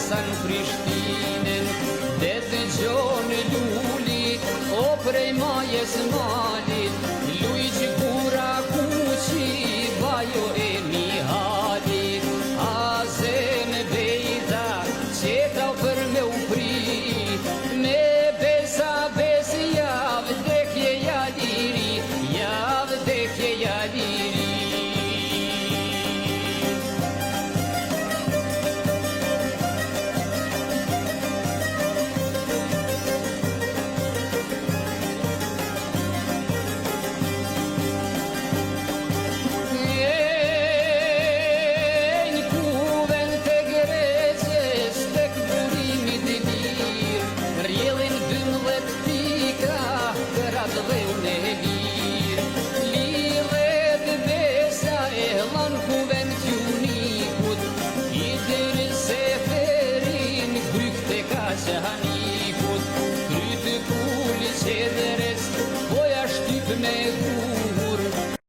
sa në Prishtinën, dhe dëgjon luli, o prej majes malit, lujq kura kuqi, bajo e Mihalit, azen bejta, qeta për me upri, me besa besi javë dekje jaliri, javë dekje jaliri. Jahan